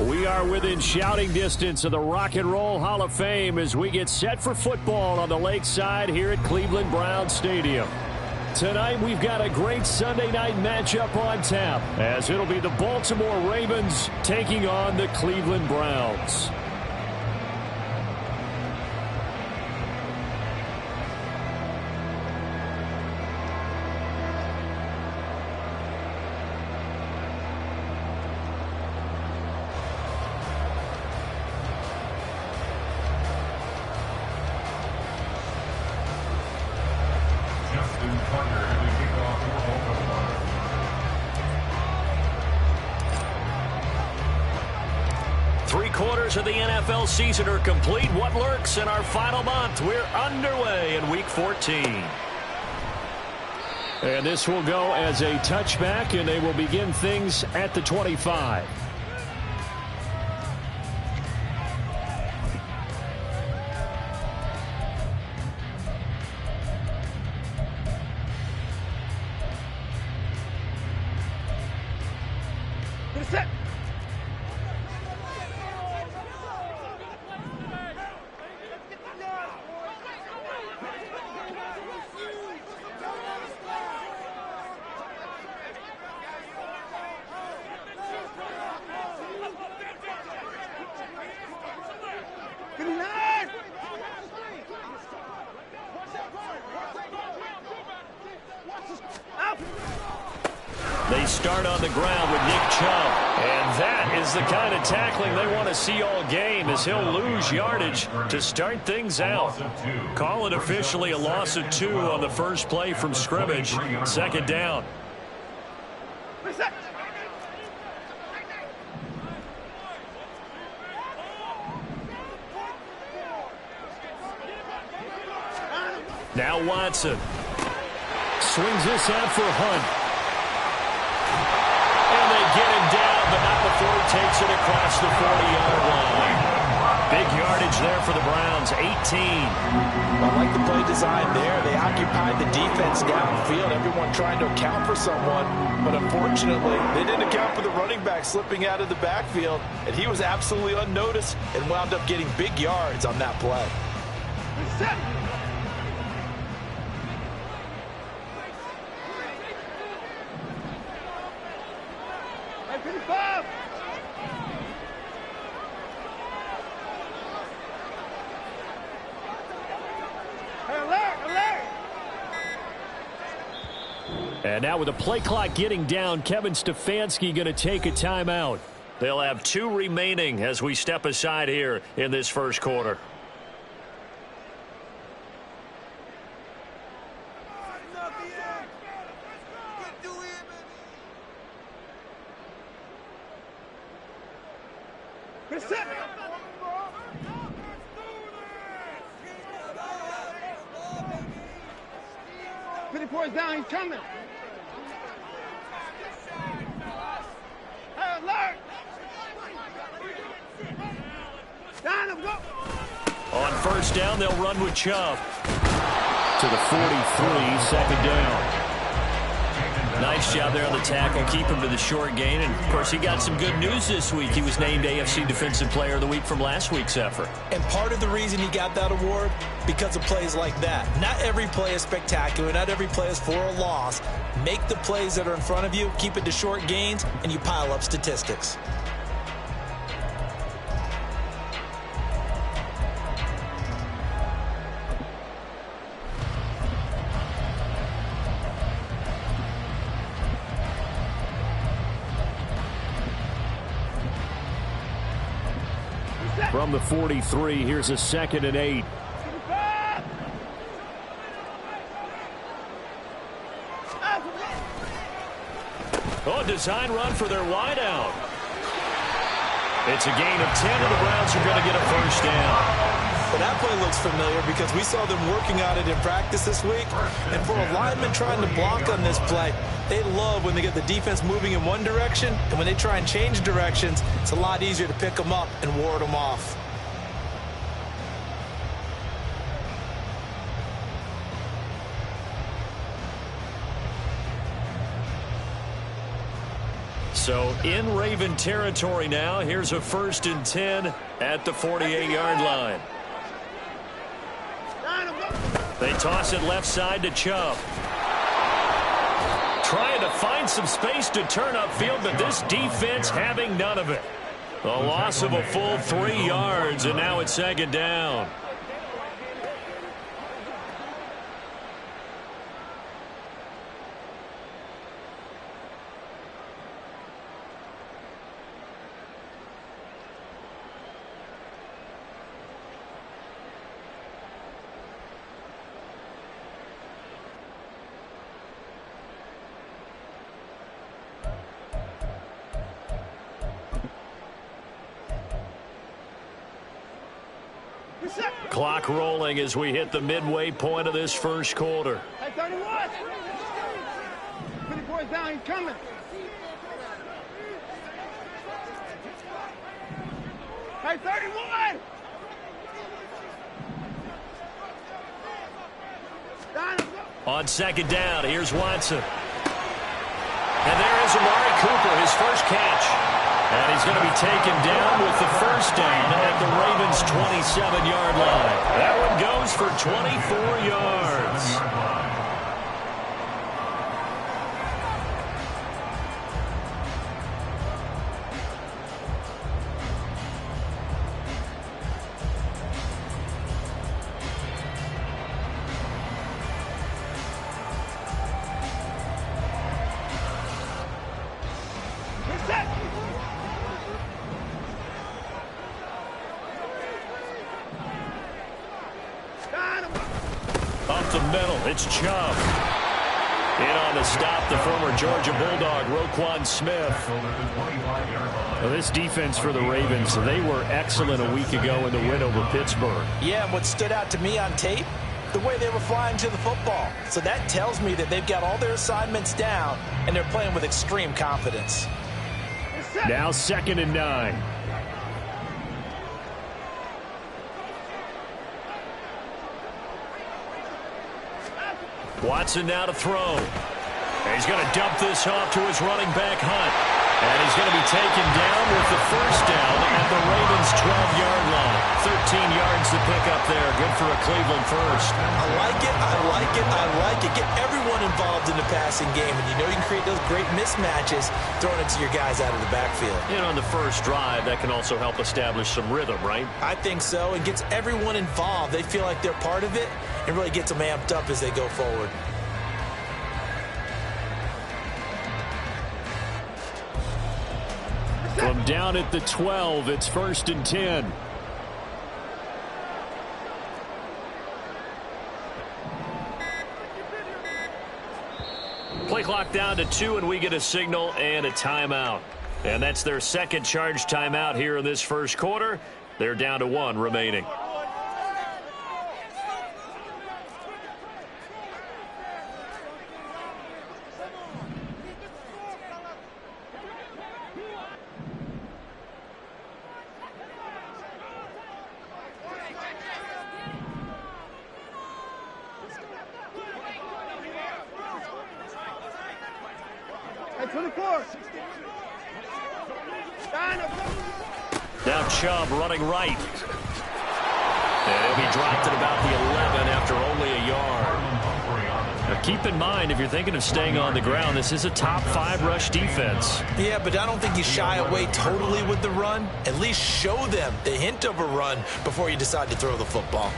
We are within shouting distance of the Rock and Roll Hall of Fame as we get set for football on the lakeside here at Cleveland Browns Stadium. Tonight we've got a great Sunday night matchup on tap as it'll be the Baltimore Ravens taking on the Cleveland Browns. Three-quarters of the NFL season are complete. What lurks in our final month? We're underway in Week 14. And this will go as a touchback, and they will begin things at the 25. They start on the ground with Nick Chubb. And that is the kind of tackling they want to see all game as he'll lose yardage to start things out. Call it officially a loss of 2 on the first play from scrimmage. Second down. Now Watson swings this out for Hunt. And they get him down, but not before he takes it across the 40-yard line. Big yardage there for the Browns, 18. I like the play design there. They occupied the defense downfield, everyone trying to account for someone. But unfortunately, they didn't account for the running back slipping out of the backfield. And he was absolutely unnoticed and wound up getting big yards on that play. And now with the play clock getting down, Kevin Stefanski going to take a timeout. They'll have 2 remaining as we step aside here in this first quarter. Down, he's coming. Hey, alert! Down him, go! On first down, they'll run with Chubb. To the 43, second down. Nice job there on the tackle. Keep him to the short gain. And, of course, he got some good news this week. He was named AFC Defensive Player of the Week from last week's effort. And part of the reason he got that award, because of plays like that. Not every play is spectacular. Not every play is for a loss. Make the plays that are in front of you, keep it to short gains, and you pile up statistics. From the 43, here's a 2nd and 8. Oh, design run for their wideout. It's a gain of 10, and the Browns are going to get a first down. Well, that play looks familiar because we saw them working on it in practice this week. And for a lineman trying to block on this play, they love when they get the defense moving in one direction, and when they try and change directions, it's a lot easier to pick them up and ward them off. So in Raven territory now. Here's a 1st and 10 at the 48-yard line. They toss it left side to Chubb. Trying to find some space to turn upfield, but this defense having none of it. A loss of a full 3 yards, and now it's 2nd down. Clock rolling as we hit the midway point of this first quarter. Hey, 31. 24 down, he's coming. Hey, 31. On 2nd down, here's Watson. And there is Amari Cooper, his first catch. And he's going to be taken down with the 1st down at the Ravens' 27-yard line. That one goes for 24 yards. Up the middle, it's Chubb. In on the stop, the former Georgia Bulldog, Roquan Smith. Well, this defense for the Ravens, they were excellent a week ago in the win over Pittsburgh. Yeah, and what stood out to me on tape, the way they were flying to the football. So that tells me that they've got all their assignments down, and they're playing with extreme confidence. Now 2nd and 9. Watson now to throw. And he's going to dump this off to his running back, Hunt. And he's going to be taken down with the 1st down at the Ravens' 12-yard line. 13 yards to pick up there. Good for a Cleveland first. I like it, I like it, I like it. Get everyone involved in the passing game. And you know you can create those great mismatches throwing it to your guys out of the backfield. And on the first drive, that can also help establish some rhythm, right? I think so. It gets everyone involved. They feel like they're part of it. It really gets them amped up as they go forward. From down at the 12, it's 1st and 10. Play clock down to 2, and we get a signal and a timeout. And that's their 2nd charge timeout here in this first quarter. They're down to 1 remaining. Now Chubb running right. And he'll be dropped at about the 11 after only a yard. Now keep in mind, if you're thinking of staying on the ground, this is a top 5 rush defense. Yeah, but I don't think you shy away totally with the run. At least show them the hint of a run before you decide to throw the football.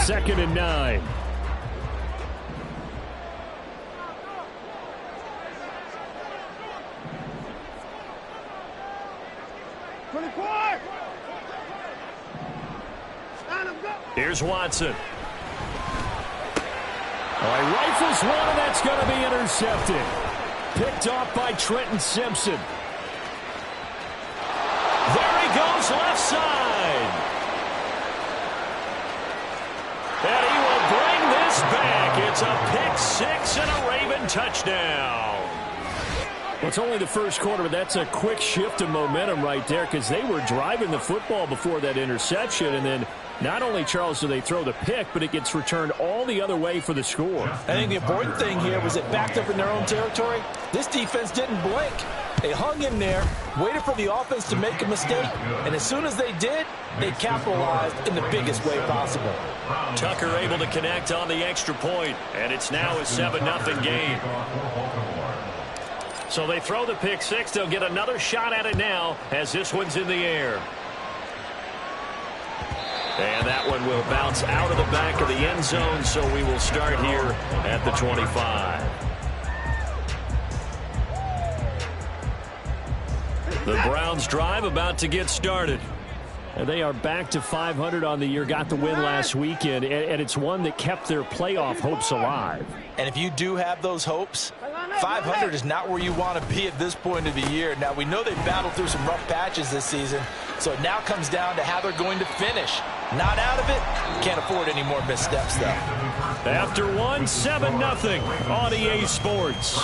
Second and 9. Here's Watson. Oh, he rifles one, and that's going to be intercepted. Picked off by Trenton Simpson. There he goes, left side. It's a pick six and a Raven touchdown. Well, it's only the first quarter, but that's a quick shift of momentum right there because they were driving the football before that interception. And then not only, Charles, do they throw the pick, but it gets returned all the other way for the score. I think the important thing here was it backed up in their own territory. This defense didn't blink. They hung in there, waited for the offense to make a mistake, and as soon as they did, they capitalized in the biggest way possible. Tucker able to connect on the extra point, and it's now a 7-0 game. So they throw the pick six. They'll get another shot at it now as this one's in the air. And that one will bounce out of the back of the end zone, so we will start here at the 25. The Browns drive about to get started. And they are back to 500 on the year, got the win last weekend, and it's one that kept their playoff hopes alive. And if you do have those hopes, 500 is not where you want to be at this point of the year. Now, we know they've battled through some rough patches this season, so it now comes down to how they're going to finish. Not out of it. Can't afford any more missteps, though. After one, 7-0 on EA Sports.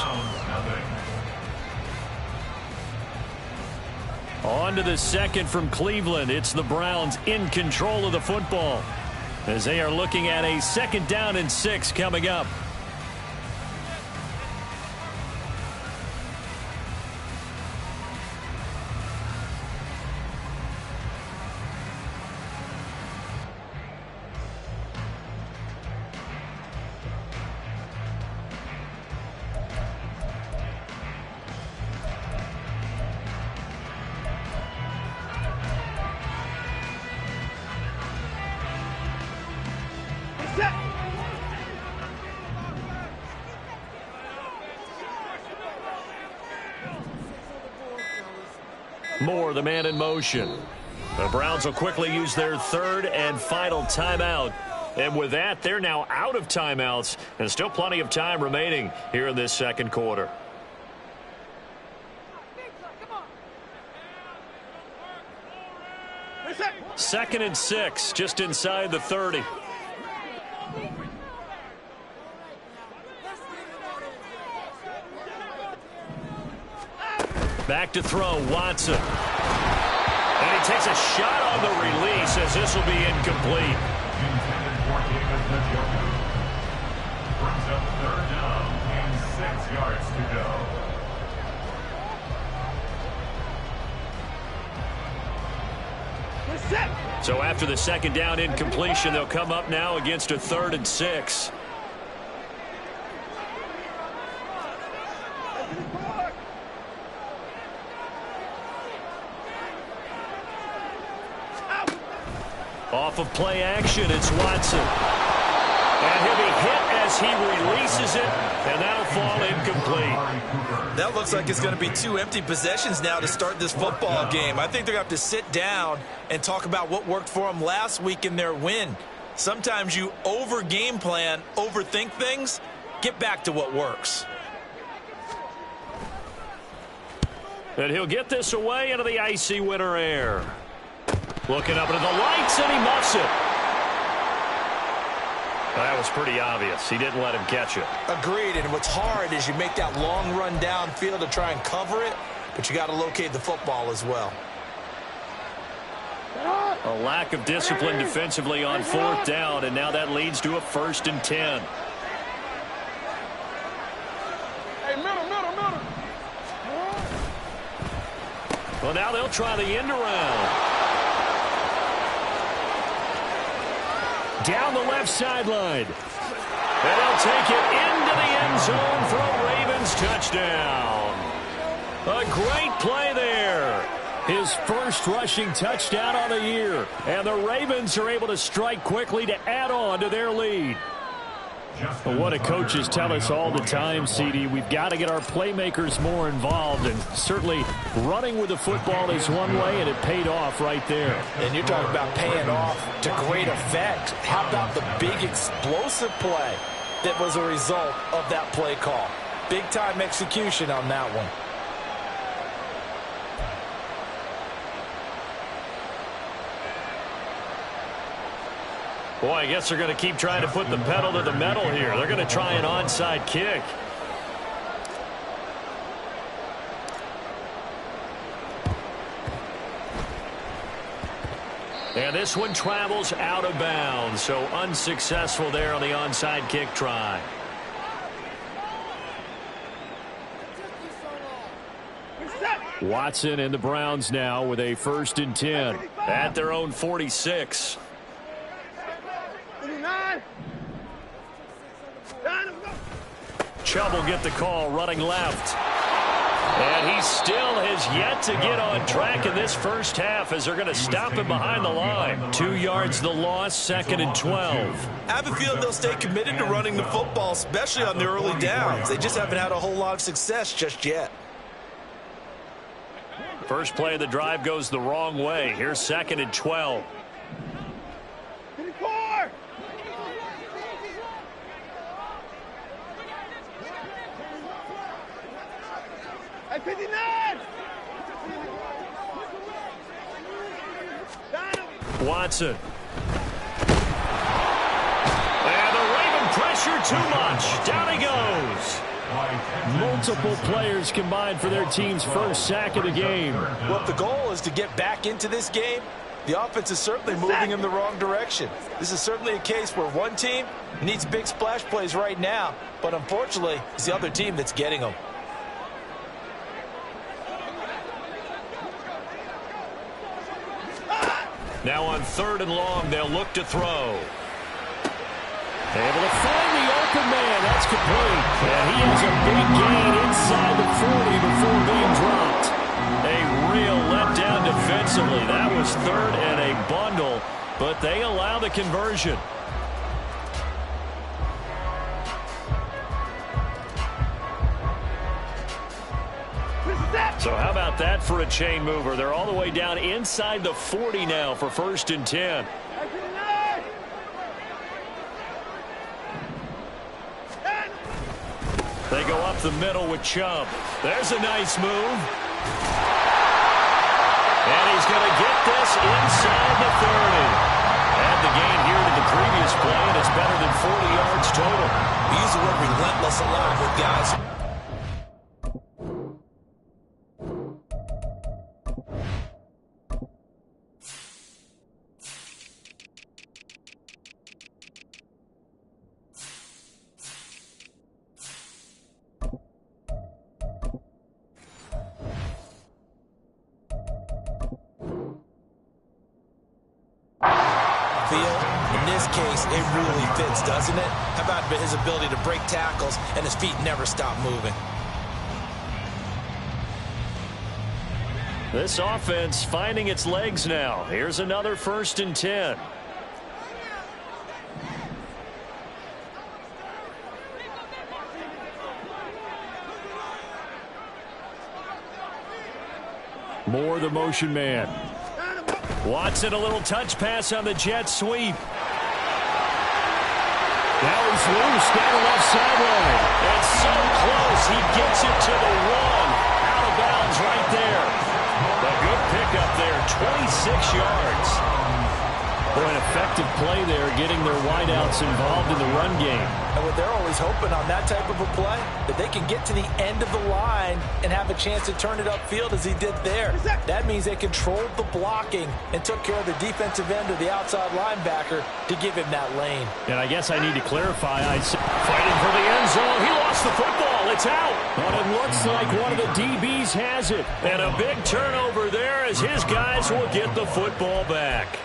On to the second from Cleveland. It's the Browns in control of the football as they are looking at a 2nd down and 6 coming up. Moore, the man in motion. The Browns will quickly use their 3rd and final timeout. And with that, they're now out of timeouts. And still plenty of time remaining here in this 2nd quarter. Second and 6, just inside the 30. Back to throw, Watson. And he takes a shot on the release as this will be incomplete. Brings up 3rd down and 6 yards to go. So after the 2nd down incompletion, they'll come up now against a 3rd and 6. Off of play action, it's Watson. And he'll be hit as he releases it, and that'll fall incomplete. That looks like it's going to be 2 empty possessions now to start this football game. I think they're going to have to sit down and talk about what worked for them last week in their win. Sometimes you over-game plan, overthink things. Get back to what works. And he'll get this away into the icy winter air. Looking up into the lights, and he muffs it. That was pretty obvious. He didn't let him catch it. Agreed, and what's hard is you make that long run downfield to try and cover it, but you got to locate the football as well. A lack of discipline defensively on 4th down, and now that leads to a 1st and 10. Hey, middle. Well, now they'll try the end around. Down the left sideline. And they'll take it into the end zone for a Ravens touchdown. A great play there. His first rushing touchdown on the year. And the Ravens are able to strike quickly to add on to their lead. Well, what do coaches tell us all the time, CD? We've got to get our playmakers more involved, and certainly running with the football is one way, and it paid off right there. And you're talking about paying off to great effect. How about the big explosive play that was a result of that play call? Big-time execution on that one. Boy, I guess they're going to keep trying to put the pedal to the metal here. They're going to try an onside kick. And this one travels out of bounds, so unsuccessful there on the onside kick try. Watson and the Browns now with a 1st and 10 at their own 46. Chubb will get the call running left. And he still has yet to get on track in this first half as they're going to stop him behind the line. 2 yards the loss, 2nd and 12. I have a feeling they'll stay committed to running the football, especially on the early downs. They just haven't had a whole lot of success just yet. First play of the drive goes the wrong way. Here's 2nd and 12. Watson. And the Raven pressure too much. Down he goes. Multiple players combined for their team's first sack of the game. Well, if the goal is to get back into this game, the offense is certainly moving in the wrong direction. This is certainly a case where one team needs big splash plays right now, but unfortunately, it's the other team that's getting them. Now on 3rd and long, they'll look to throw. Able to find the open man. That's complete. And he has a big gain inside the 40 before being dropped. A real letdown defensively. That was 3rd and a bundle, but they allow the conversion. So how about that for a chain mover? They're all the way down inside the 40 now for 1st and 10. They go up the middle with Chubb. There's a nice move. And he's going to get this inside the 30. Add the gain here to the previous play, and it's better than 40 yards total. We use the word relentless a lot with guys. It really fits, doesn't it? How about his ability to break tackles and his feet never stop moving? This offense finding its legs now. Here's another 1st and 10. Moore, the motion man. Watson, a little touch pass on the jet sweep. Now he's loose down the left sideline. And so close, he gets it to the 1. Out of bounds right there. A good pickup there, 26 yards. Boy, an effective play there, getting their wideouts involved in the run game. And what they're always hoping on that type of a play, that they can get to the end of the line and have a chance to turn it upfield as he did there. That means they controlled the blocking and took care of the defensive end or the outside linebacker to give him that lane. And I guess I need to clarify. Fighting for the end zone. He lost the football. It's out. But it looks like one of the DBs has it. And a big turnover there as his guys will get the football back.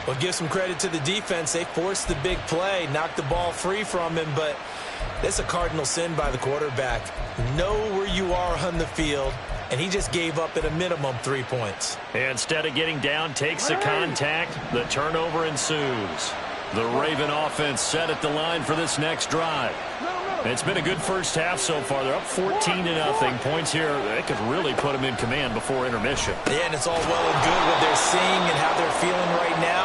Well, give some credit to the defense. They forced the big play, knocked the ball free from him, but that's a cardinal sin by the quarterback. Know where you are on the field, and he just gave up at a minimum 3 points. Instead of getting down, takes the contact. The turnover ensues. The Raven offense set at the line for this next drive. It's been a good first half so far. They're up 14-0. Points here, they could really put them in command before intermission. Yeah, and it's all well and good what they're seeing and how they're feeling right now.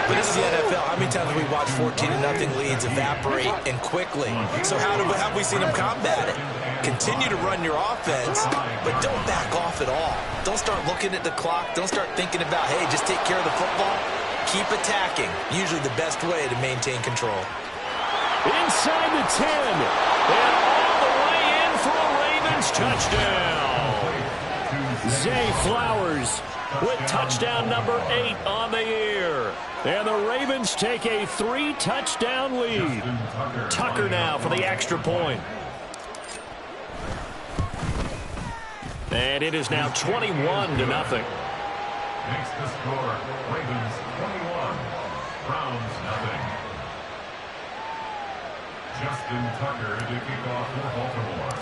But this is the NFL. How many times have we watched 14-0 leads evaporate and quickly? So how have we seen them combat it? Continue to run your offense, but don't back off at all. Don't start looking at the clock. Don't start thinking about, hey, just take care of the football. Keep attacking. Usually the best way to maintain control. Inside the 10. And all the way in for a Ravens touchdown. Zay Flowers with touchdown number 8 on the year. And the Ravens take a 3-touchdown lead. Tucker now for the extra point. And it is now 21-0. Makes the score Ravens 21, Browns nothing. Justin Tucker to kick off for Baltimore.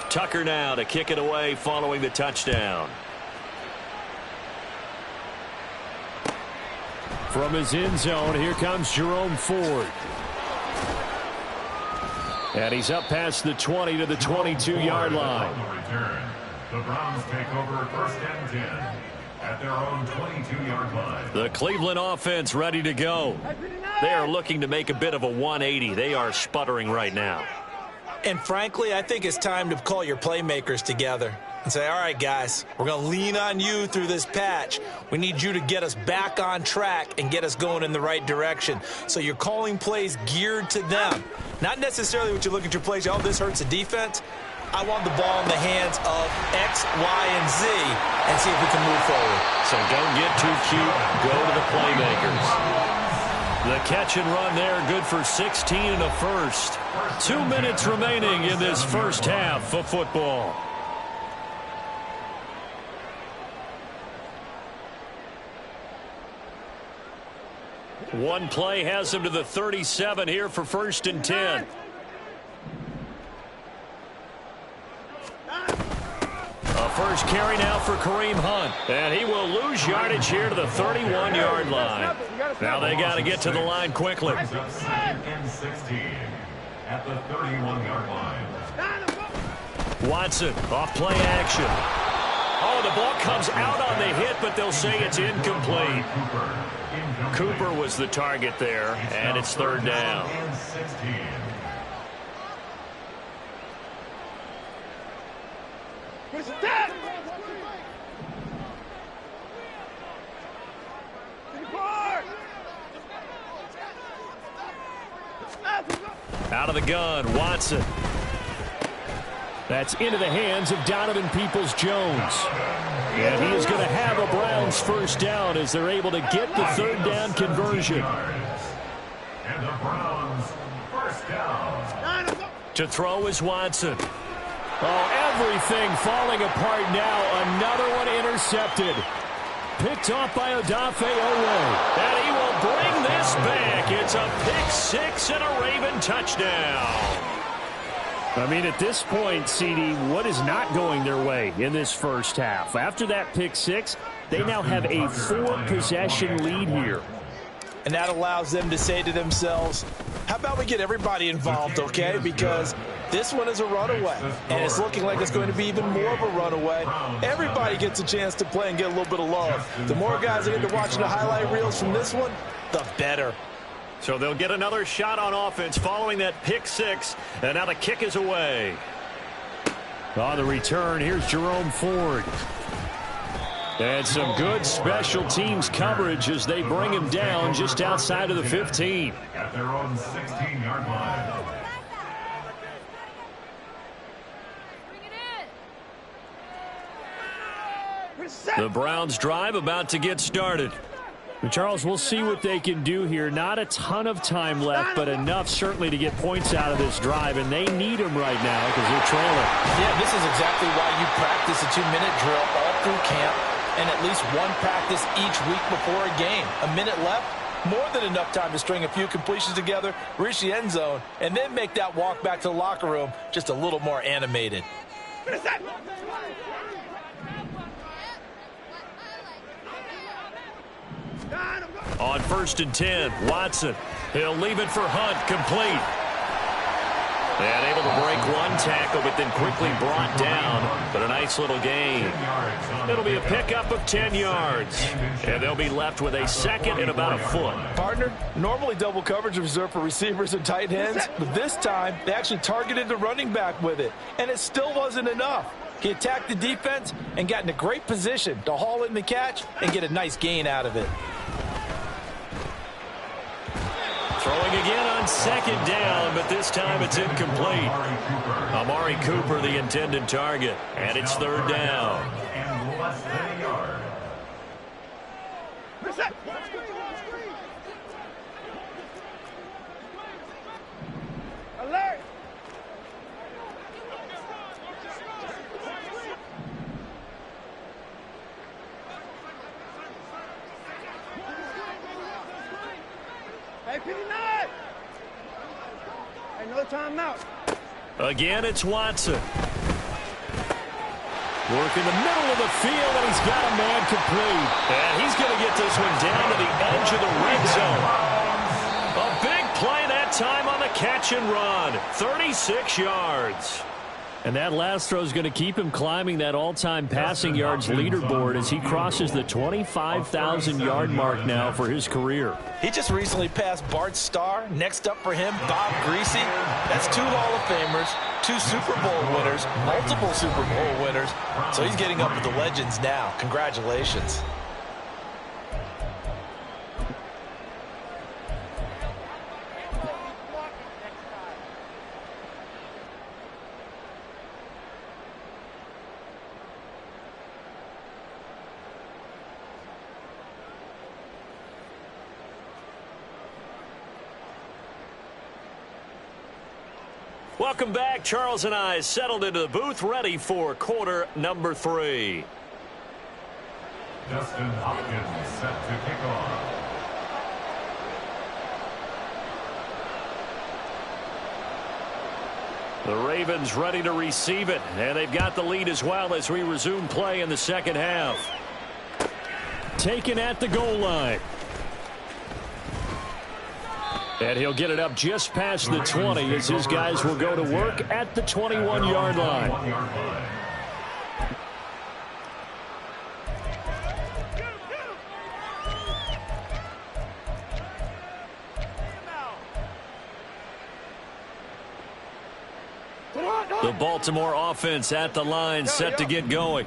Tucker now to kick it away following the touchdown. From his end zone, here comes Jerome Ford. And he's up past the 20 to the 22-yard line. On the return, the Browns take over 1st and 10 at their own 22-yard line. The Cleveland offense ready to go. They are looking to make a bit of a 180. They are sputtering right now. And frankly, I think it's time to call your playmakers together and say, all right, guys, we're going to lean on you through this patch. We need you to get us back on track and get us going in the right direction. So you're calling plays geared to them. Not necessarily what you look at your plays, oh, this hurts the defense. I want the ball in the hands of X, Y, and Z and see if we can move forward. So don't get too cute. Go to the playmakers. The catch and run there, good for 16 and a first. 2 minutes remaining in this first half of football. One play has him to the 37 here for 1st and 10. A first carry now for Kareem Hunt. And he will lose yardage here to the 31-yard line. Now they got to get to the line quickly. 2nd and 16 at the 31-yard line. Watson off play action. Oh, the ball comes out on the hit, but they'll say it's incomplete. Cooper was the target there, and it's 3rd down. Out of the gun, Watson. That's into the hands of Donovan Peoples-Jones. And he is going to have a Browns 1st down as they're able to get the 3rd down conversion. And the Browns 1st down. To throw is Watson. Oh, everything falling apart now. Another one intercepted. Picked off by Odafe Owe. And he will bring this back. It's a pick 6 and a Raven touchdown. I mean, at this point, CD, what is not going their way in this first half? After that pick 6, they now have a 4-possession lead here. And that allows them to say to themselves, how about we get everybody involved, okay? Because this one is a runaway, and it's looking like it's going to be even more of a runaway. Everybody gets a chance to play and get a little bit of love. The more guys that get to watching the highlight reels from this one, the better. So they'll get another shot on offense following that pick 6, and now the kick is away. On the return, here's Jerome Ford. And some good special teams coverage as they bring him down just outside of the 15. At their own 16-yard line. The Browns drive about to get started. Charles, we'll see what they can do here. Not a ton of time left, but enough certainly to get points out of this drive, and they need them right now because they're trailing. Yeah, this is exactly why you practice a 2-minute drill all through camp and at least one practice each week before a game. A minute left, more than enough time to string a few completions together, reach the end zone, and then make that walk back to the locker room just a little more animated. On 1st and 10, Watson. He'll leave it for Hunt, complete. And able to break one tackle, but then quickly brought down. But a nice little gain. It'll be a pickup of 10 yards. And they'll be left with a 2nd and about a foot. Partner, normally double coverage is reserved for receivers and tight ends, but this time they actually targeted the running back with it. And it still wasn't enough. He attacked the defense and got in a great position to haul in the catch and get a nice gain out of it. Throwing again on second down, but this time it's incomplete. Amari Cooper, the intended target, and it's third down. And less than a yard. Alert! Hey, 59! Hey, no timeout. Again, it's Watson. Work in the middle of the field, and he's got a man complete. And he's going to get this one down to the edge of the red zone. A big play that time on the catch and run. 36 yards. And that last throw is going to keep him climbing that all-time passing yards leaderboard as he crosses the 25,000-yard mark now for his career. He just recently passed Bart Starr. Next up for him, Bob Greasy. That's 2 Hall of Famers, 2 Super Bowl winners, multiple Super Bowl winners. So he's getting up with the legends now. Congratulations. Welcome back. Charles and I settled into the booth, ready for quarter number 3. Justin Hopkins set to kick off. The Ravens ready to receive it, and they've got the lead as well as we resume play in the second half. Taken at the goal line. And he'll get it up just past the 20 as his guys will go to work at the 21-yard line. The Baltimore offense at the line, set to get going.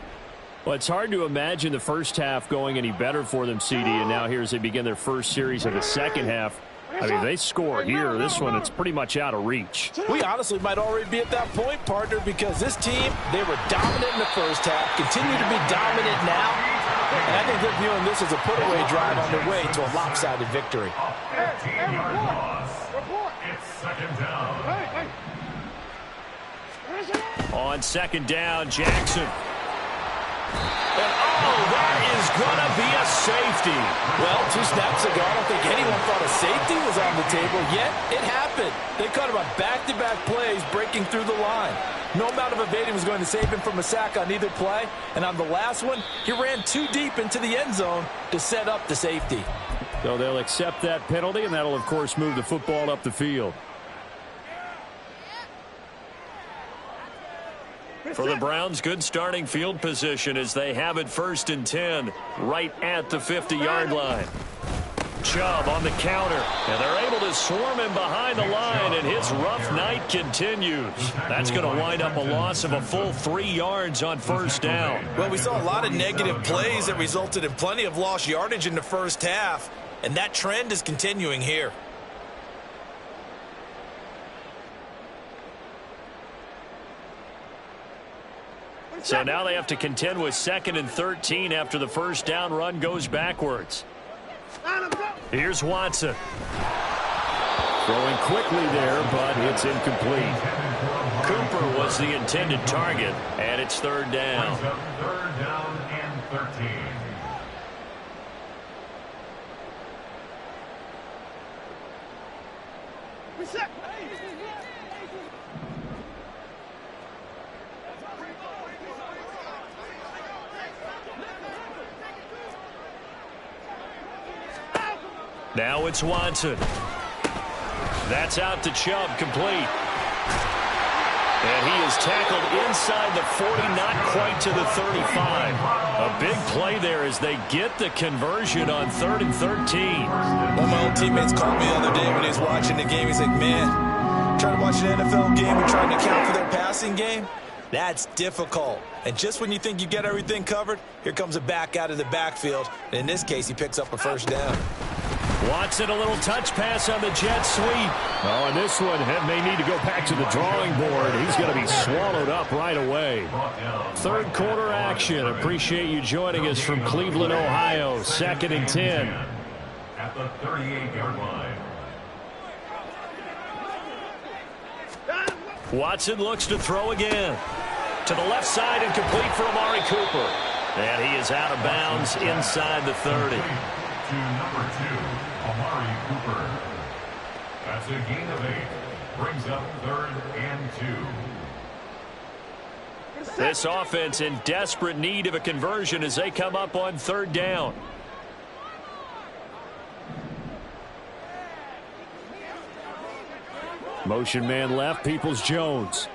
Well, it's hard to imagine the first half going any better for them, CD, and now here as they begin their first series of the second half. I mean, they score here. This one, it's pretty much out of reach. We honestly might already be at that point, partner, because this team, they were dominant in the first half, continue to be dominant now, and I think they're viewing this as a put-away drive on their way to a lopsided victory. 15-yard loss. It's second down. On second down, Jackson. And, oh, that is going to be a safety. Well, 2 snaps ago, I don't think anyone thought a safety was on the table, yet it happened. They caught him on back-to-back plays breaking through the line. No amount of evading was going to save him from a sack on either play, and on the last one, he ran too deep into the end zone to set up the safety. So they'll accept that penalty, and that'll, of course, move the football up the field. For the Browns, good starting field position as they have it 1st and 10 right at the 50-yard line. Chubb on the counter, and they're able to swarm him behind the line, and his rough night continues. That's going to wind up a loss of a full 3 yards on 1st down. Well, we saw a lot of negative plays that resulted in plenty of lost yardage in the first half, and that trend is continuing here. So now they have to contend with 2nd and 13 after the first down run goes backwards. Here's Watson. Throwing quickly there, but it's incomplete. Cooper was the intended target, and it's 3rd down. 3rd down and 13. Now it's Watson. That's out to Chubb, complete. And he is tackled inside the 40, not quite to the 35. A big play there as they get the conversion on 3rd and 13. One of my old teammates called me the other day when he was watching the game. He's like, man, trying to watch an NFL game and trying to account for their passing game. That's difficult. And just when you think you get everything covered, here comes a back out of the backfield. And in this case, he picks up a first down. Watson, a little touch pass on the jet sweep. Oh, and this one may need to go back to the drawing board. He's going to be swallowed up right away. Third quarter action. Appreciate you joining us from Cleveland, Ohio. 2nd and 10. At the 38-yard line. Watson looks to throw again. To the left side and complete for Amari Cooper. And he is out of bounds inside the 30. To number 2, Amari Cooper. That's a gain of 8. Brings up 3rd and 2. This offense in desperate need of a conversion as they come up on 3rd down. Motion man left, Peoples-Jones.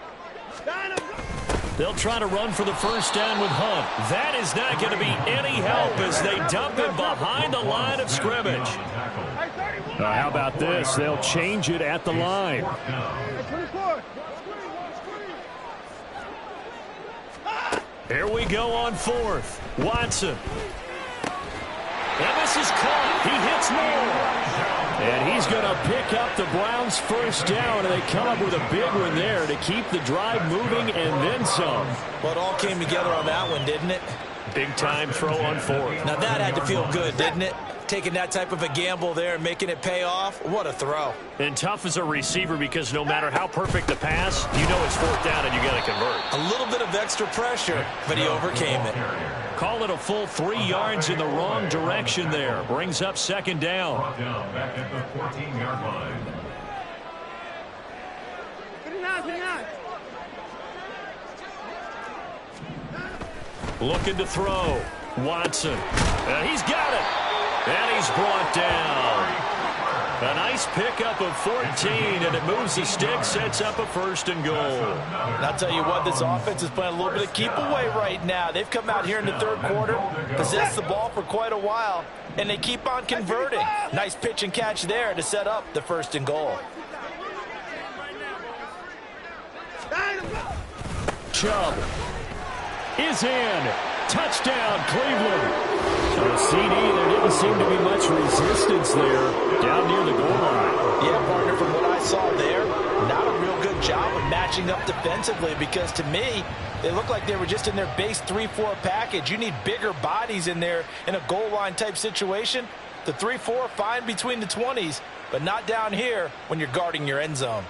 They'll try to run for the first down with Hunt. That is not going to be any help as they dump him behind the line of scrimmage. How about this? They'll change it at the line. Here we go on 4th. Watson. And this is caught. He hits more. And he's going to pick up the Browns' first down, and they come up with a big one there to keep the drive moving and then some. Well, it all came together on that one, didn't it? Big-time throw on 4th. Now that had to feel good, didn't it? Taking that type of a gamble there and making it pay off. What a throw. And tough as a receiver because no matter how perfect the pass, you know it's 4th down and you got to convert. A little bit of extra pressure, but he overcame it. Call it a full 3 yards in the wrong direction there. Brings up 2nd down. Brought down back at the 14-yard line. 59. Looking to throw. Watson. And he's got it. And he's brought down. A nice pickup of 14, and it moves the stick, sets up a 1st and goal. And I'll tell you what, this offense is playing a little bit of keep away right now. They've come out here in the 3rd quarter, possessed the ball for quite a while, and they keep on converting. Nice pitch and catch there to set up the 1st and goal. Chubb is in. Touchdown, Cleveland. So CD, there didn't seem to be much resistance there down near the goal line. Yeah, partner, from what I saw there, not a real good job of matching up defensively because to me, they look like they were just in their base 3-4 package. You need bigger bodies in there in a goal line type situation. The 3-4, fine between the 20s, but not down here when you're guarding your end zone.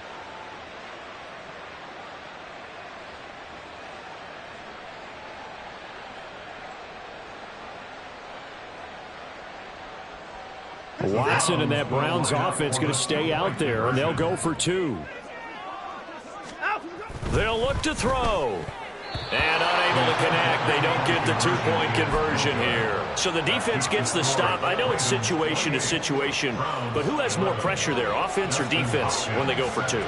Watson and that Browns offense going to stay out there, and they'll go for 2. They'll look to throw. And unable to connect. They don't get the 2-point conversion here. So the defense gets the stop. I know it's situation to situation, but who has more pressure there, offense or defense, when they go for 2?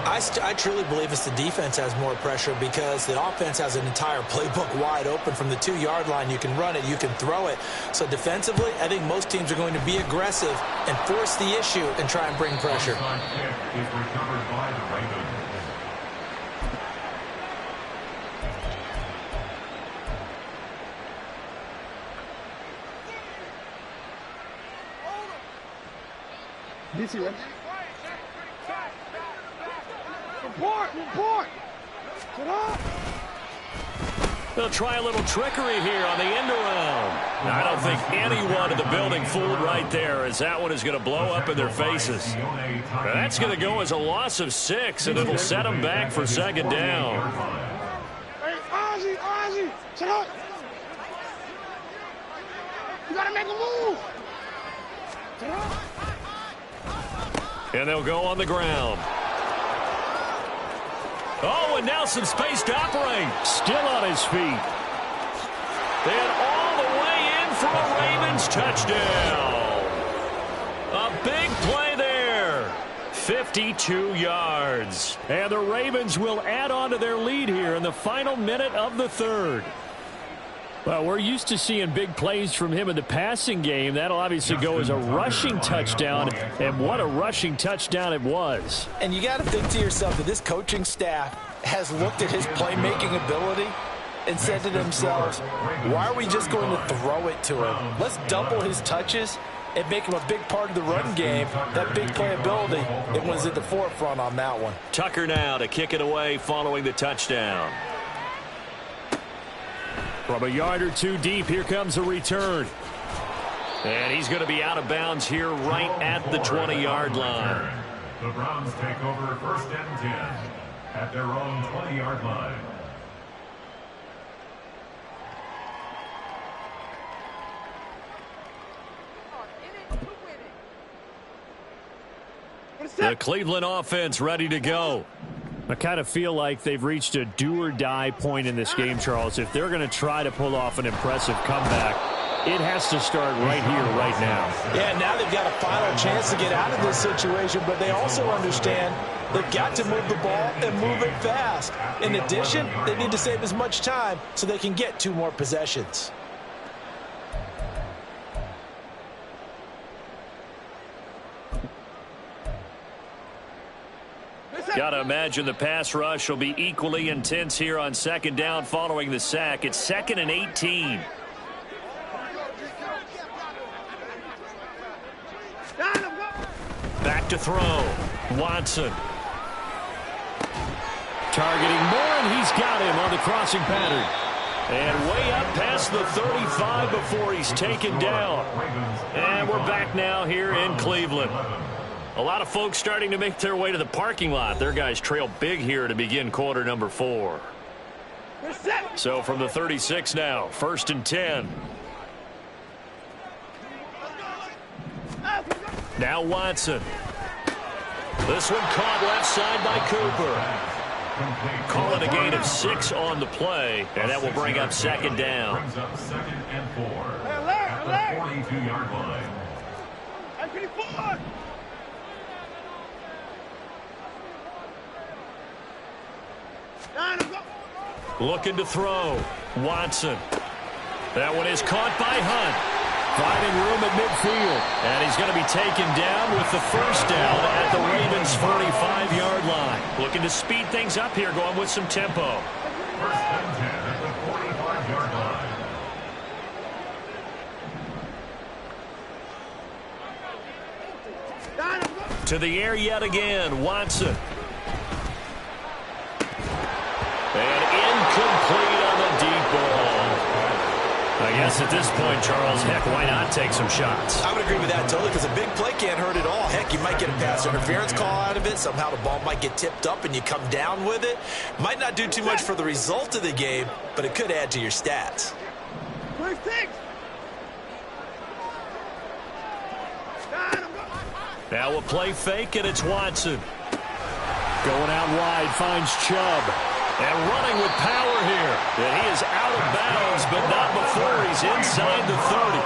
I truly believe it's the defense has more pressure because the offense has an entire playbook wide open from the 2-yard line. You can run it, you can throw it. So defensively, I think most teams are going to be aggressive and force the issue and try and bring pressure. Is recovered by the Ravens. DC, right? Report! Get up! They'll try a little trickery here on the end around. I don't think anyone in the building fooled right there as that one is going to blow up in their faces. That's going to go as a loss of 6, and it'll set them back for 2nd down. Hey, Ozzy! Shut up! You gotta make a move! Shut up! And they'll go on the ground. Oh, and now some space to operate. Still on his feet. And all the way in for a Ravens touchdown. A big play there. 52 yards. And the Ravens will add on to their lead here in the final minute of the 3rd. Well, we're used to seeing big plays from him in the passing game. That'll obviously go as a rushing touchdown, and what a rushing touchdown it was. And you got to think to yourself that this coaching staff has looked at his playmaking ability and said to themselves, why are we just going to throw it to him? Let's double his touches and make him a big part of the run game. That big playability, it was at the forefront on that one. Tucker now to kick it away following the touchdown. From a yard or two deep, here comes a return. And he's going to be out of bounds here right at the 20-yard line. The Browns take over 1st and 10 at their own 20-yard line. The Cleveland offense ready to go. I kind of feel like they've reached a do-or-die point in this game, Charles. If they're going to try to pull off an impressive comeback, it has to start right here, right now. Yeah, now they've got a final chance to get out of this situation, but they also understand they've got to move the ball and move it fast. In addition, they need to save as much time so they can get 2 more possessions. Got to imagine the pass rush will be equally intense here on 2nd down following the sack. It's 2nd and 18. Back to throw. Watson. Targeting Moore, and he's got him on the crossing pattern. And way up past the 35 before he's taken down. And we're back now here in Cleveland. A lot of folks starting to make their way to the parking lot. Their guys trail big here to begin quarter number 4. So from the 36 now, 1st and 10. Now Watson. This one caught left side by Cooper. Call it a gain of 6 on the play, and that will bring up 2nd down. Brings up 2nd and 4 at the 42-yard line. Looking to throw. Watson. That one is caught by Hunt. Finding room at midfield. And he's going to be taken down with the 1st down at the Ravens' 45-yard line. Looking to speed things up here, going with some tempo. 1st and 10 at the 45-yard line. To the air yet again. Watson. And incomplete on the deep ball. I guess at this point, Charles, heck, why not take some shots? I would agree with that totally, because a big play can't hurt at all. Heck, you might get a pass interference call out of it. Somehow the ball might get tipped up and you come down with it. Might not do too much for the result of the game, but it could add to your stats. Now a play fake, and it's Watson. Going out wide, finds Chubb. And running with power here. And he is out of bounds, but not before he's inside the 30.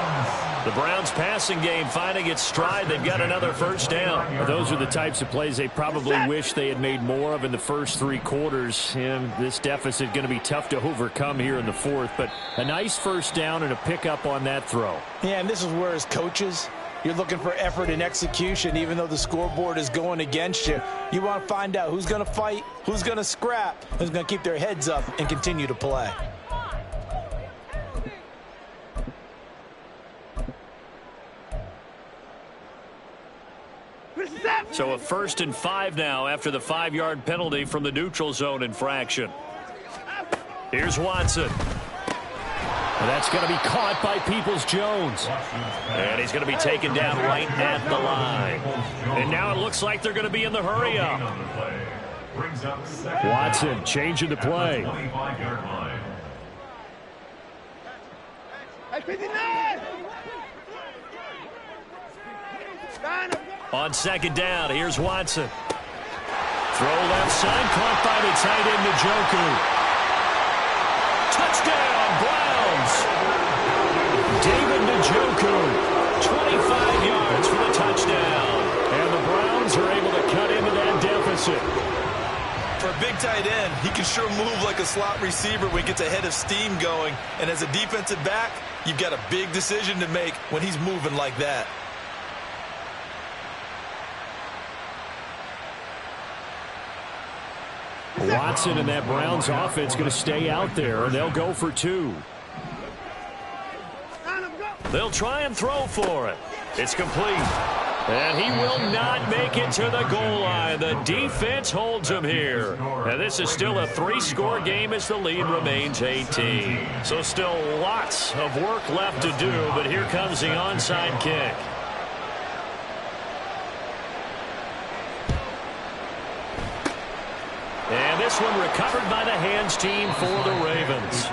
The Browns passing game finding its stride. They've got another 1st down. Well, those are the types of plays they probably wish they had made more of in the first 3 quarters. And this deficit going to be tough to overcome here in the 4th. But a nice 1st down and a pickup on that throw. Yeah, and this is where as coaches, you're looking for effort and execution, even though the scoreboard is going against you. You want to find out who's going to fight, who's going to scrap, who's going to keep their heads up and continue to play. So a 1st and 5 now after the 5-yard penalty from the neutral zone infraction. Here's Watson. And that's going to be caught by Peoples-Jones. And he's going to be taken down right at the line. And now it looks like they're going to be in the hurry up. Watson changing the play. On 2nd down, here's Watson. Throw left side, caught by the tight end, Njoku. Touchdown, Browns. David Njoku, 25 yards for the touchdown. And the Browns are able to cut into that deficit. For a big tight end, he can sure move like a slot receiver when he gets a head of steam going. And as a defensive back, you've got a big decision to make when he's moving like that. Watson and that Browns offense going to stay out there, and they'll go for 2. They'll try and throw for it. It's complete. And he will not make it to the goal line. The defense holds him here. And this is still a 3-score game as the lead remains 18. So still lots of work left to do, but here comes the onside kick. And this one recovered by the hands team for the Ravens.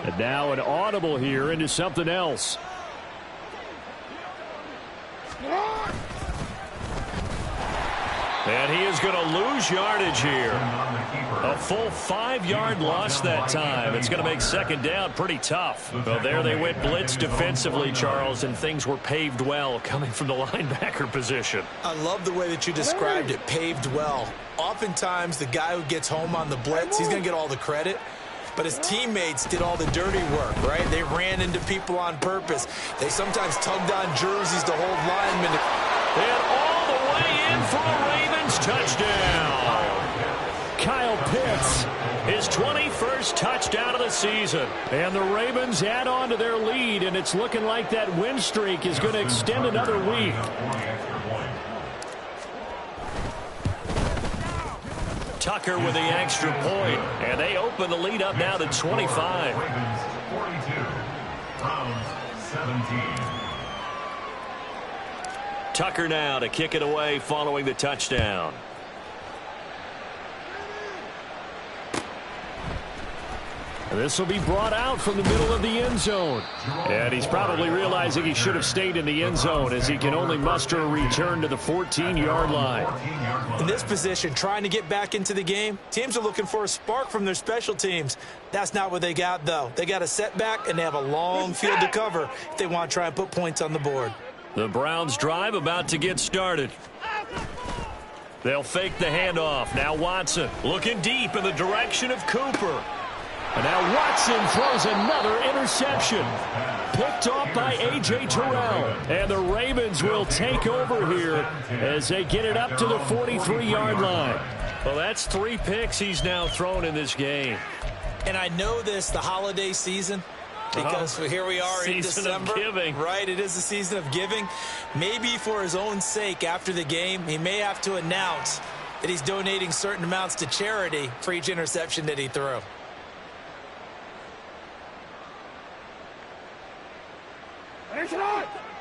And now an audible here into something else. And he is going to lose yardage here. A full 5-yard loss that time. It's going to make second down pretty tough. Well, there they went blitz defensively, Charles, and things were paved well coming from the linebacker position. I love the way that you described it, paved well. Oftentimes, the guy who gets home on the blitz, he's going to get all the credit. But his teammates did all the dirty work, right? They ran into people on purpose. They sometimes tugged on jerseys to hold linemen. And all the way in for a Ravens touchdown. Kyle Pitts, his 21st touchdown of the season. And the Ravens add on to their lead, and it's looking like that win streak is going to extend another week. Tucker with the extra point, and they open the lead up now to 25. Ravens 42, Browns 17. Tucker now to kick it away following the touchdown. And this will be brought out from the middle of the end zone. And he's probably realizing he should have stayed in the end zone as he can only muster a return to the 14-yard line. In this position, trying to get back into the game, teams are looking for a spark from their special teams. That's not what they got, though. They got a setback, and they have a long field to cover if they want to try and put points on the board. The Browns drive about to get started. They'll fake the handoff. Now Watson looking deep in the direction of Cooper. And now Watson throws another interception. Picked off by A.J. Terrell. And the Ravens will take over here as they get it up to the 43-yard line. Well, that's 3 picks he's now thrown in this game. And I know this, the holiday season, because here we are in December. Season of giving. Right, it is the season of giving. Maybe for his own sake after the game, he may have to announce that he's donating certain amounts to charity for each interception that he threw.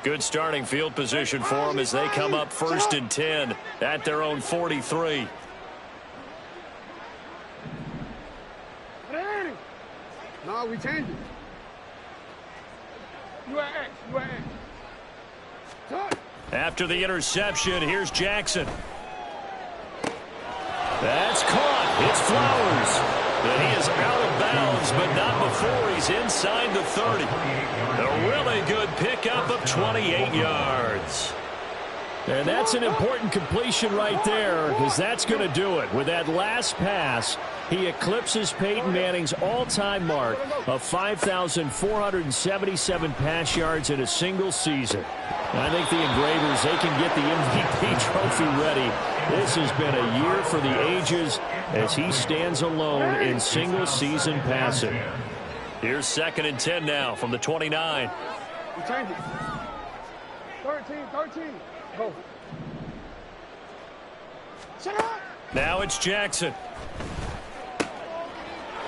Good starting field position for them as they come up 1st and 10 at their own 43. No, we changed it. You at X. You at X. After the interception, here's Jackson. That's caught. It's Flowers. And he is out of bounds, but not before he's inside the 30. A really good pickup of 28 yards. And that's an important completion right there, because that's going to do it. With that last pass, he eclipses Peyton Manning's all-time mark of 5,477 pass yards in a single season. I think the Engravers, they can get the MVP trophy ready. This has been a year for the ages as he stands alone in single-season passing. Here's 2nd and 10 now from the 29. We changed it. 13. Go. Shut up. Now it's Jackson.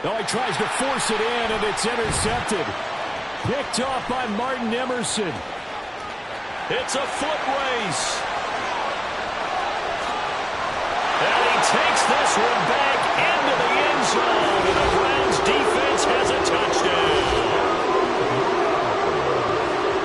Oh, he tries to force it in, and it's intercepted. Picked off by Martin Emerson. It's a foot race. And he takes this one back into the end zone, and the Browns defense has a touchdown.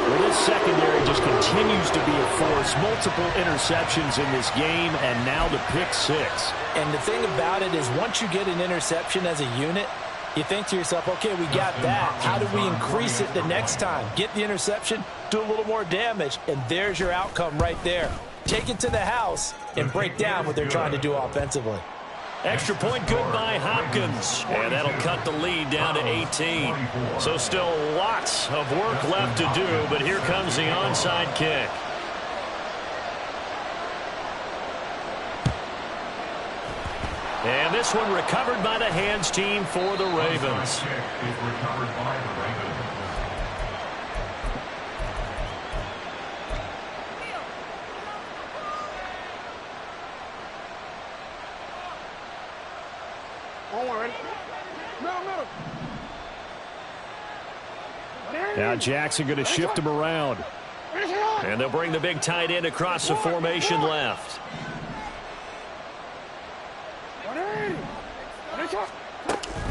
Well, this secondary just continues to be a force. Multiple interceptions in this game, and now the pick 6. And the thing about it is once you get an interception as a unit, You think to yourself, okay, we got that. How do we increase it the next time? Get the interception, do a little more damage, and there's your outcome right there. Take it to the house and break down what they're trying to do offensively. Extra point good by Hopkins, and that'll cut the lead down to 18. So still lots of work left to do, but here comes the onside kick. And this one recovered by the hands team for the Ravens. Now Jackson going to shift him around. And they'll bring the big tight end across the formation left.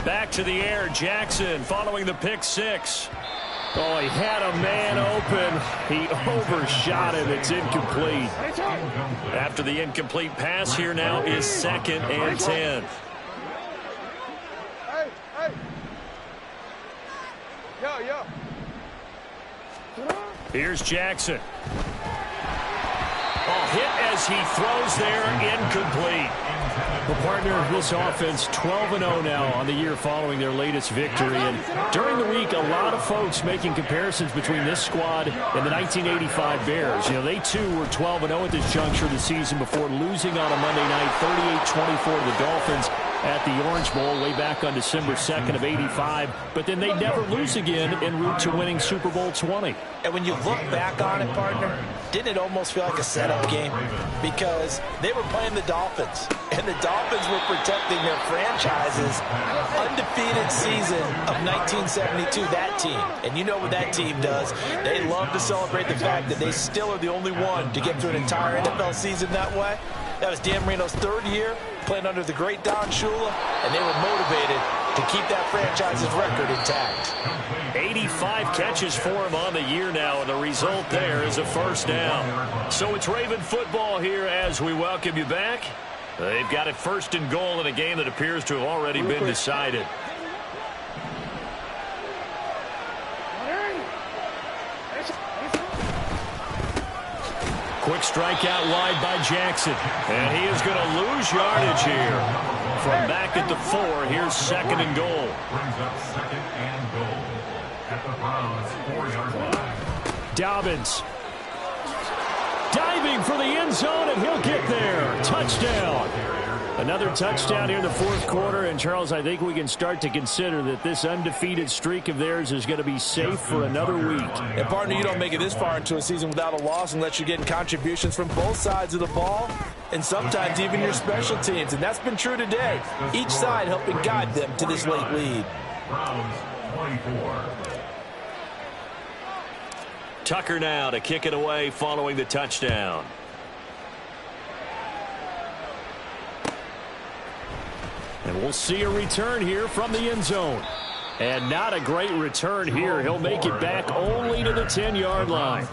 Back to the air, Jackson following the pick six. Oh, he had a man open. He overshot him. It's incomplete. After the incomplete pass, here now is 2nd and 10. Here's Jackson. Oh, hit as he throws there, incomplete. Well, partner, this offense 12-0 now on the year following their latest victory. And during the week, a lot of folks making comparisons between this squad and the 1985 Bears. You know, they too were 12-0 at this juncture of the season before losing on a Monday night 38-24 to the Dolphins at the Orange Bowl way back on December 2nd of 85. But then they never lose again en route to winning Super Bowl 20. And when you look back on it, partner, didn't it almost feel like a setup game? Because they were playing the Dolphins, and the Dolphins were protecting their franchise's undefeated season of 1972, that team. And you know what that team does. They love to celebrate the fact that they still are the only one to get through an entire NFL season that way. That was Dan Marino's 3rd year, playing under the great Don Shula, and they were motivated to keep that franchise's record intact. 85 catches for him on the year now, and the result there is a first down. So it's Raven football here as we welcome you back. They've got it 1st and goal in a game that appears to have already been decided. Quick strike out wide by Jackson. And he is going to lose yardage here. From back at the 4, here's 2nd and goal. Brings up 2nd and goal at the Browns' 4-yard line. Dobbins diving for the end zone, and he'll get there. Touchdown. Another touchdown here in the 4th quarter. And, Charles, I think we can start to consider that this undefeated streak of theirs is going to be safe for another week. And, partner, you don't make it this far into a season without a loss unless you're getting contributions from both sides of the ball and sometimes even your special teams. And that's been true today. Each side helping guide them to this late lead. Browns 24. Tucker now to kick it away following the touchdown. And we'll see a return here from the end zone. And not a great return here. He'll make it back only to the 10-yard line.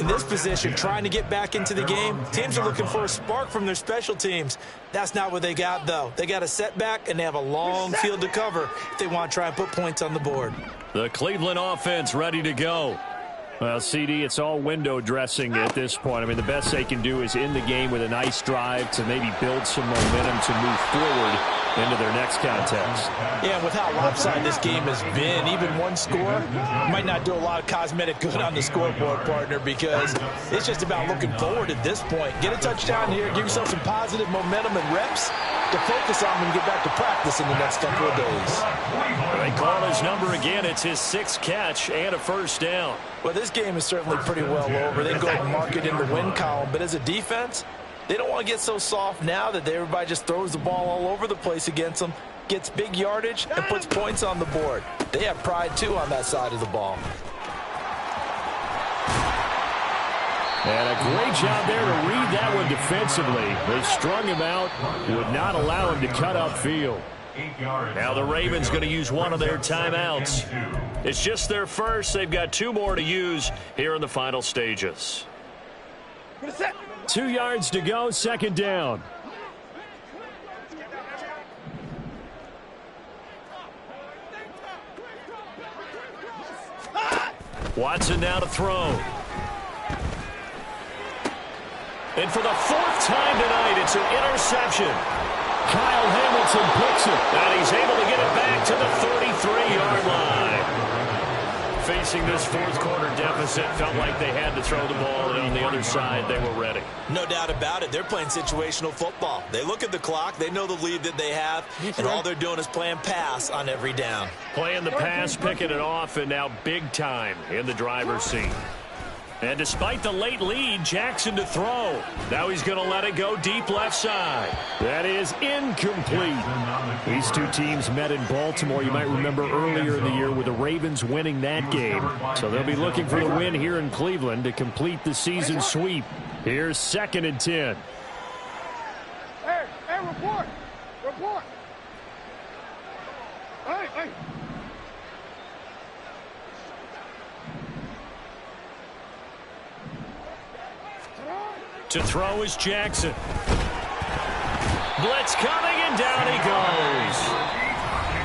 In this position, trying to get back into the game, teams are looking for a spark from their special teams. That's not what they got, though. They got a setback, and they have a long field to cover if they want to try and put points on the board. The Cleveland offense ready to go. Well, CD, it's all window dressing at this point. I mean, the best they can do is end the game with a nice drive to maybe build some momentum to move forward into their next contest. Yeah, with how lopsided this game has been, even one score might not do a lot of cosmetic good on the scoreboard, partner, because it's just about looking forward at this point. Get a touchdown here, give yourself some positive momentum and reps to focus on when you get back to practice in the next couple of days. They call his number again. It's his 6th catch and a first down. Well, this game is certainly pretty well over. They go and mark it in the win column, but as a defense, they don't want to get so soft now that everybody just throws the ball all over the place against them, gets big yardage, and puts points on the board. They have pride, too, on that side of the ball. And a great job there to read that one defensively. They strung him out, would not allow him to cut upfield. Now the Ravens going to use one of their timeouts. It's just their first. They've got 2 more to use here in the final stages. 2 yards to go, 2nd down. Watson now to throw. And for the 4th time tonight, it's an interception. Kyle Hamilton picks it. And he's able to get it back to the 33-yard line. Facing this 4th quarter deficit, felt like they had to throw the ball, and on the other side, they were ready. No doubt about it. They're playing situational football. They look at the clock. They know the lead that they have, and all they're doing is playing pass on every down. Playing the pass, picking it off, and now big time in the driver's seat. And despite the late lead, Jackson to throw. Now he's going to let it go deep left side. That is incomplete. These two teams met in Baltimore, you might remember, earlier in the year with the Ravens winning that game. So they'll be looking for the win here in Cleveland to complete the season sweep. Here's 2nd and 10. Hey, report. Report. Hey. To throw is Jackson. Blitz coming, and down he goes.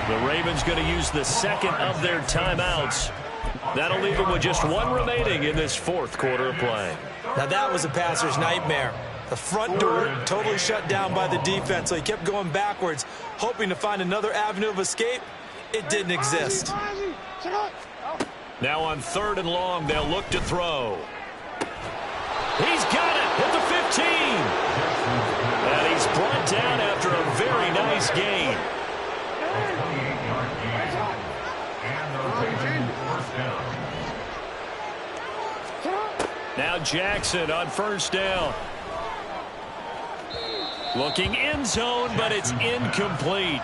The Ravens going to use the 2nd of their timeouts. That'll leave them with just 1 remaining in this 4th quarter of play. Now that was a passer's nightmare. The front door totally shut down by the defense, so he kept going backwards, hoping to find another avenue of escape. It didn't exist. Now on 3rd and long, they'll look to throw. He's got it at the 15. And he's brought down after a very nice gain. Now Jackson on 1st down. Looking end zone, but it's incomplete.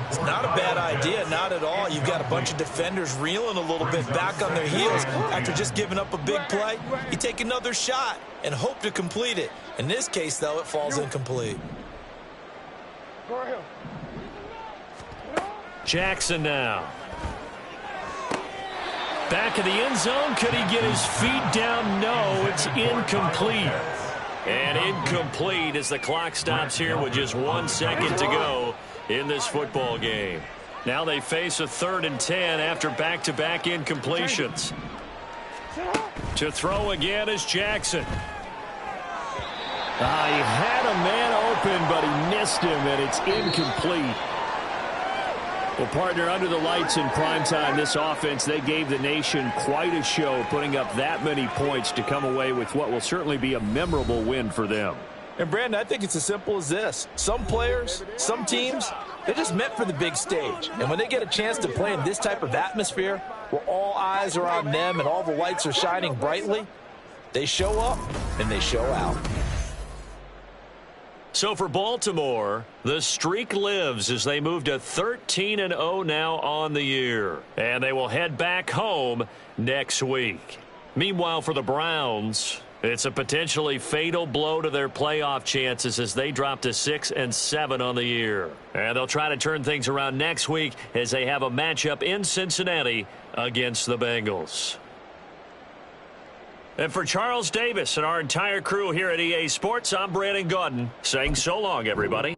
It's not a bad idea, not at all. You've got a bunch of defenders reeling a little bit back on their heels after just giving up a big play. You take another shot and hope to complete it. In this case, though, it falls incomplete. Jackson now. Back in the end zone. Could he get his feet down? No, it's incomplete. And incomplete as the clock stops here with just 1 second to go in this football game. Now they face a 3rd and 10 after back-to-back incompletions. To throw again is Jackson. He had a man open, but he missed him, and it's incomplete. Well, partner, under the lights in primetime, this offense, they gave the nation quite a show, putting up that many points to come away with what will certainly be a memorable win for them. And, Brandon, I think it's as simple as this. Some players, some teams, they're just meant for the big stage. And when they get a chance to play in this type of atmosphere, where all eyes are on them and all the lights are shining brightly, they show up and they show out. So for Baltimore, the streak lives as they move to 13-0 now on the year. And they will head back home next week. Meanwhile, for the Browns, it's a potentially fatal blow to their playoff chances as they drop to 6-7 on the year. And they'll try to turn things around next week as they have a matchup in Cincinnati against the Bengals. And for Charles Davis and our entire crew here at EA Sports, I'm Brandon Gaudin saying so long, everybody.